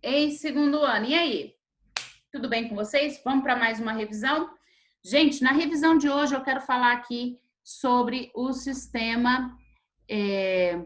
Ei, segundo ano. E aí? Tudo bem com vocês? Vamos para mais uma revisão? Gente, na revisão de hoje eu quero falar aqui sobre o sistema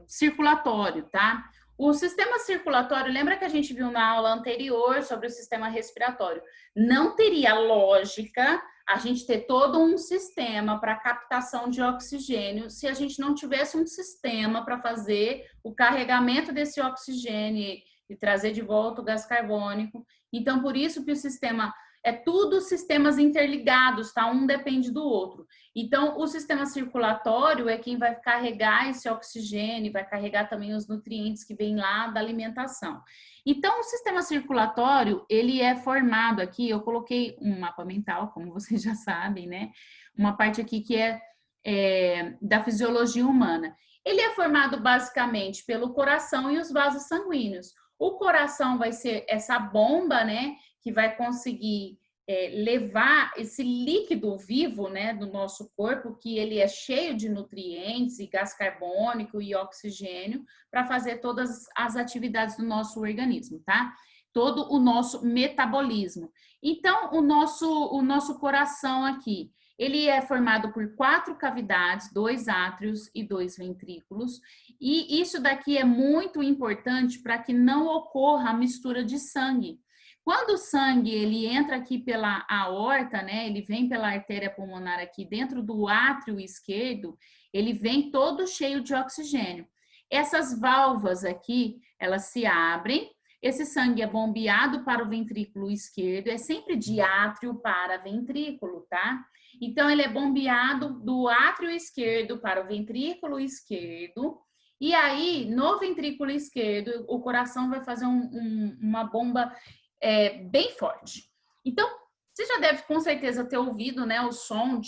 circulatório, tá? O sistema circulatório, lembra que a gente viu na aula anterior sobre o sistema respiratório? Não teria lógica a gente ter todo um sistema para captação de oxigênio se a gente não tivesse um sistema para fazer o carregamento desse oxigênio e trazer de volta o gás carbônico. Então, por isso que o sistema é tudo sistemas interligados, tá? Um depende do outro. Então, o sistema circulatório é quem vai carregar esse oxigênio, vai carregar também os nutrientes que vêm lá da alimentação. Então, o sistema circulatório, ele é formado aqui, eu coloquei um mapa mental, como vocês já sabem, né? Uma parte aqui que é da fisiologia humana. Ele é formado basicamente pelo coração e os vasos sanguíneos. O coração vai ser essa bomba, né, que vai conseguir levar esse líquido vivo, né, do nosso corpo, que ele é cheio de nutrientes e gás carbônico e oxigênio, para fazer todas as atividades do nosso organismo, tá? Todo o nosso metabolismo. Então, o nosso coração aqui, ele é formado por 4 cavidades, 2 átrios e 2 ventrículos, e isso daqui é muito importante para que não ocorra a mistura de sangue. Quando o sangue ele entra aqui pela aorta, né, ele vem pela artéria pulmonar aqui dentro do átrio esquerdo, ele vem todo cheio de oxigênio. Essas válvulas aqui, elas se abrem, esse sangue é bombeado para o ventrículo esquerdo, é sempre de átrio para ventrículo, tá? Então, ele é bombeado do átrio esquerdo para o ventrículo esquerdo, e aí, no ventrículo esquerdo, o coração vai fazer uma bomba bem forte. Então, você já deve com certeza ter ouvido, né, o som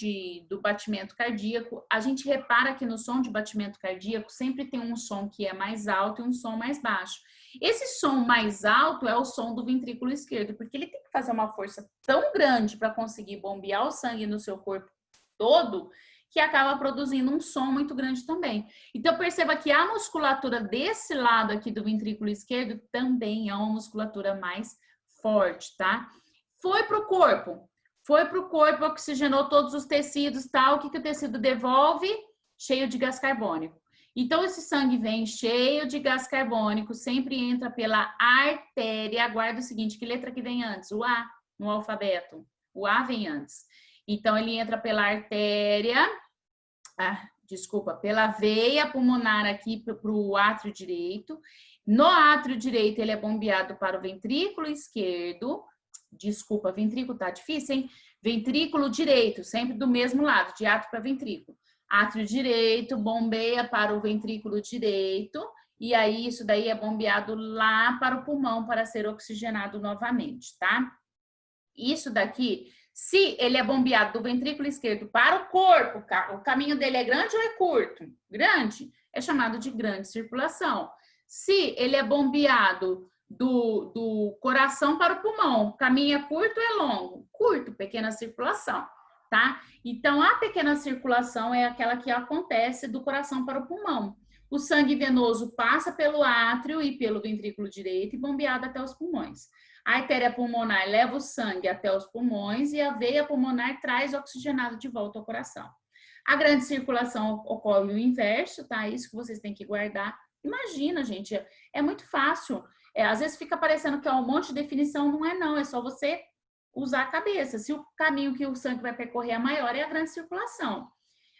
do batimento cardíaco. A gente repara que no som de batimento cardíaco sempre tem um som que é mais alto e um som mais baixo. Esse som mais alto é o som do ventrículo esquerdo, porque ele tem que fazer uma força tão grande para conseguir bombear o sangue no seu corpo todo, que acaba produzindo um som muito grande também. Então, perceba que a musculatura desse lado aqui do ventrículo esquerdo também é uma musculatura mais forte, tá? Foi para o corpo, oxigenou todos os tecidos, tal. O que o tecido devolve? Cheio de gás carbônico. Então, esse sangue vem cheio de gás carbônico, sempre entra pela artéria. Aguarda o seguinte, que letra que vem antes? O A no alfabeto. O A vem antes. Então, ele entra pela artéria, pela veia pulmonar aqui para o átrio direito. No átrio direito, ele é bombeado para o ventrículo esquerdo. Ventrículo tá difícil, hein? Ventrículo direito, sempre do mesmo lado, de átrio para ventrículo. Átrio direito bombeia para o ventrículo direito, e aí isso daí é bombeado lá para o pulmão para ser oxigenado novamente, tá? Isso daqui, se ele é bombeado do ventrículo esquerdo para o corpo, o caminho dele é grande ou é curto? Grande, é chamado de grande circulação. Se ele é bombeado do coração para o pulmão, o caminho é curto ou é longo? Curto, pequena circulação, tá? Então, a pequena circulação é aquela que acontece do coração para o pulmão. O sangue venoso passa pelo átrio e pelo ventrículo direito e bombeado até os pulmões. A artéria pulmonar leva o sangue até os pulmões e a veia pulmonar traz oxigenado de volta ao coração. A grande circulação ocorre o inverso, tá? Isso que vocês têm que guardar. Imagina, gente, é muito fácil. Às vezes fica parecendo que é um monte de definição, não é não, é só você usar a cabeça. Se o caminho que o sangue vai percorrer é maior, é a grande circulação.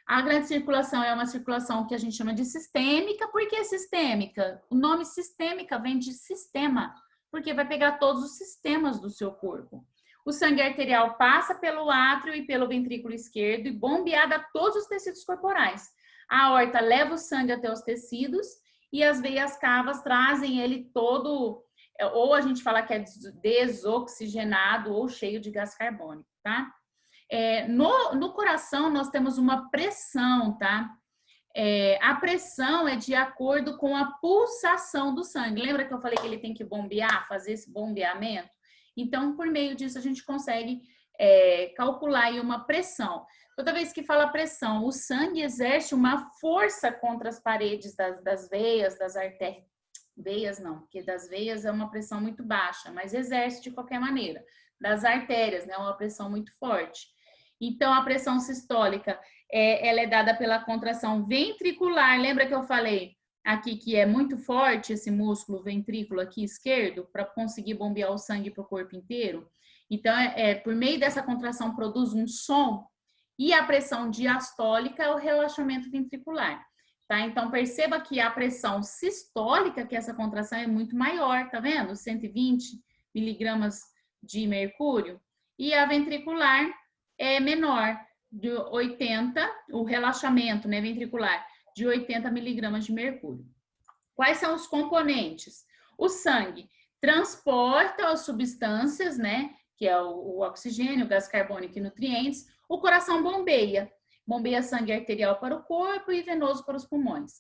A grande circulação é uma circulação que a gente chama de sistêmica. Por que sistêmica? O nome sistêmica vem de sistema, porque vai pegar todos os sistemas do seu corpo. O sangue arterial passa pelo átrio e pelo ventrículo esquerdo e bombeado a todos os tecidos corporais. A aorta leva o sangue até os tecidos e as veias cavas trazem ele todo, ou a gente fala que é desoxigenado ou cheio de gás carbônico, tá? No coração nós temos uma pressão, tá? A pressão é de acordo com a pulsação do sangue. Lembra que eu falei que ele tem que bombear, fazer esse bombeamento? Então, por meio disso, a gente consegue calcular aí uma pressão. Toda vez que fala pressão, o sangue exerce uma força contra as paredes das veias, das artérias, Veias não, porque das veias é uma pressão muito baixa, mas exerce de qualquer maneira. Das artérias, né, uma pressão muito forte. Então, a pressão sistólica, ela é dada pela contração ventricular. Lembra que eu falei aqui que é muito forte esse músculo ventrículo aqui esquerdo para conseguir bombear o sangue para o corpo inteiro? Então, por meio dessa contração produz um som, e a pressão diastólica é o relaxamento ventricular. Tá? Então, perceba que a pressão sistólica, que essa contração é muito maior, tá vendo? 120 miligramas de mercúrio. E a ventricular é menor, de 80, o relaxamento, né, ventricular, de 80 miligramas de mercúrio. Quais são os componentes? O sangue transporta as substâncias, né, que é o oxigênio, o gás carbônico e nutrientes. O coração bombeia sangue arterial para o corpo e venoso para os pulmões.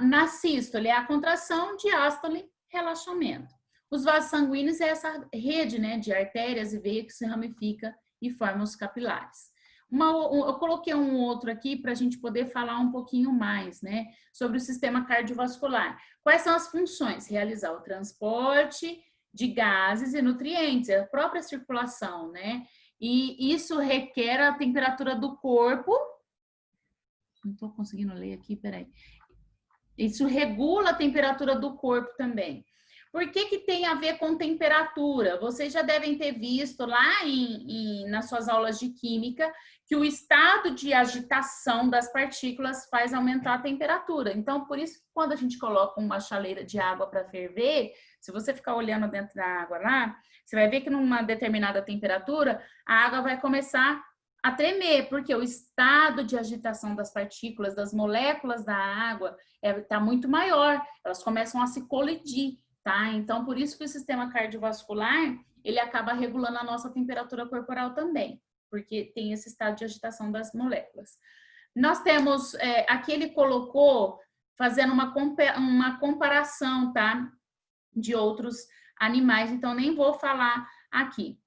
Na sístole é a contração, diástole, relaxamento. Os vasos sanguíneos é essa rede, né, de artérias e veias que se ramifica e forma os capilares. Eu coloquei um outro aqui para a gente poder falar um pouquinho mais, né, sobre o sistema cardiovascular. Quais são as funções? Realizar o transporte de gases e nutrientes, a própria circulação, né? E isso requer a temperatura do corpo. Não estou conseguindo ler aqui, peraí. Isso regula a temperatura do corpo também. Por que tem a ver com temperatura? Vocês já devem ter visto lá nas suas aulas de química que o estado de agitação das partículas faz aumentar a temperatura. Então, por isso, quando a gente coloca uma chaleira de água para ferver, se você ficar olhando dentro da água lá, você vai ver que numa determinada temperatura, a água vai começar a tremer, porque o estado de agitação das partículas, das moléculas da água, está muito maior, elas começam a se colidir. Tá? Então, por isso que o sistema cardiovascular, ele acaba regulando a nossa temperatura corporal também, porque tem esse estado de agitação das moléculas. Nós temos, aqui ele colocou, fazendo uma comparação, tá? De outros animais, então nem vou falar aqui.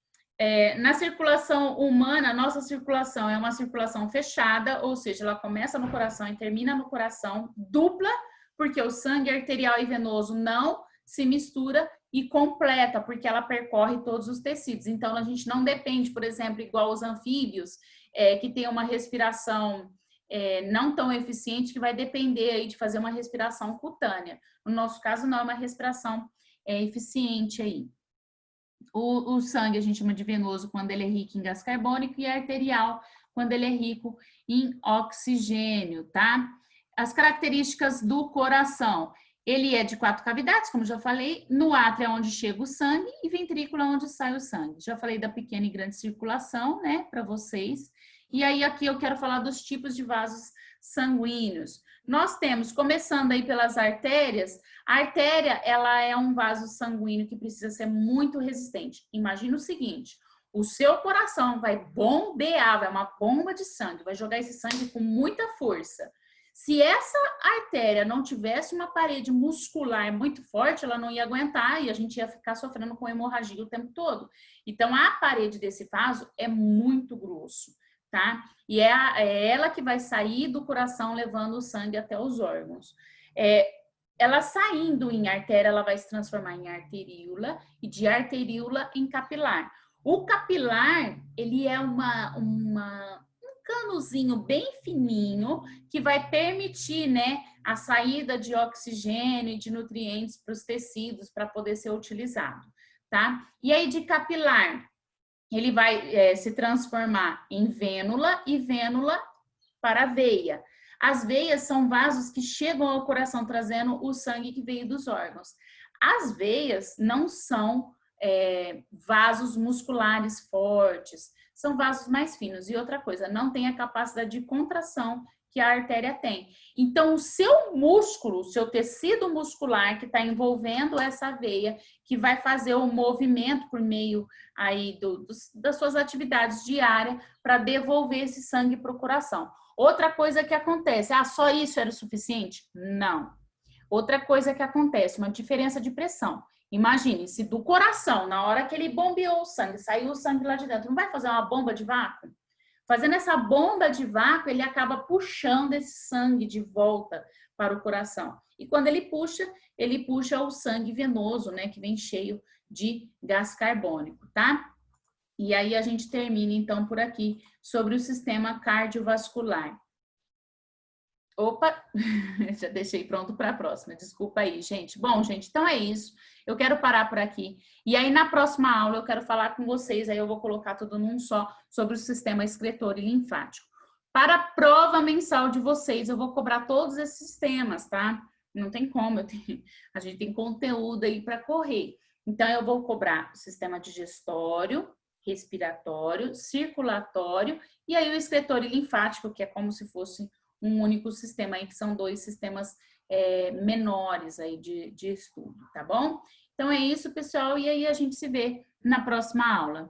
Na circulação humana, nossa circulação é uma circulação fechada, ou seja, ela começa no coração e termina no coração, dupla, porque o sangue arterial e venoso não se mistura, e completa, porque ela percorre todos os tecidos. Então, a gente não depende, por exemplo, igual os anfíbios, que tem uma respiração não tão eficiente, que vai depender aí de fazer uma respiração cutânea. No nosso caso, não é uma respiração eficiente aí. O sangue a gente chama de venoso quando ele é rico em gás carbônico e arterial quando ele é rico em oxigênio, tá? As características do coração. Ele é de 4 cavidades, como já falei. No átrio é onde chega o sangue e ventrículo é onde sai o sangue. Já falei da pequena e grande circulação, né, para vocês. E aí aqui eu quero falar dos tipos de vasos sanguíneos. Nós temos, começando aí pelas artérias, a artéria, ela é um vaso sanguíneo que precisa ser muito resistente. Imagina o seguinte, o seu coração vai bombear, vai uma bomba de sangue, vai jogar esse sangue com muita força. Se essa artéria não tivesse uma parede muscular muito forte, ela não ia aguentar e a gente ia ficar sofrendo com hemorragia o tempo todo. Então, a parede desse vaso é muito grosso, tá? E é ela que vai sair do coração levando o sangue até os órgãos. Ela saindo em artéria, ela vai se transformar em arteríola e de arteríola em capilar. O capilar, ele é um canozinho bem fininho que vai permitir, né, a saída de oxigênio e de nutrientes para os tecidos para poder ser utilizado, tá? E aí de capilar, ele vai se transformar em vênula e vênula para veia. As veias são vasos que chegam ao coração trazendo o sangue que veio dos órgãos. As veias não são vasos musculares fortes, são vasos mais finos. E outra coisa, não tem a capacidade de contração que a artéria tem. Então, o seu músculo, o seu tecido muscular que está envolvendo essa veia, que vai fazer o movimento por meio aí das suas atividades diárias para devolver esse sangue para o coração. Outra coisa que acontece, só isso era o suficiente? Não. Outra coisa que acontece, uma diferença de pressão. Imagine, se do coração, na hora que ele bombeou o sangue, saiu o sangue lá de dentro, não vai fazer uma bomba de vácuo? Fazendo essa bomba de vácuo, ele acaba puxando esse sangue de volta para o coração. E quando ele puxa o sangue venoso, né, que vem cheio de gás carbônico, tá? E aí a gente termina então por aqui sobre o sistema cardiovascular. Opa, já deixei pronto para a próxima. Desculpa aí, gente. Bom, gente, então é isso. Eu quero parar por aqui. E aí, na próxima aula, eu quero falar com vocês. Aí eu vou colocar tudo num só sobre o sistema excretor e linfático. Para a prova mensal de vocês, eu vou cobrar todos esses sistemas, tá? Não tem como, a gente tem conteúdo aí para correr. Então, eu vou cobrar o sistema digestório, respiratório, circulatório e aí o excretor e linfático, que é como se fosse um único sistema aí, que são dois sistemas menores aí de estudo, tá bom? Então é isso, pessoal, e aí a gente se vê na próxima aula.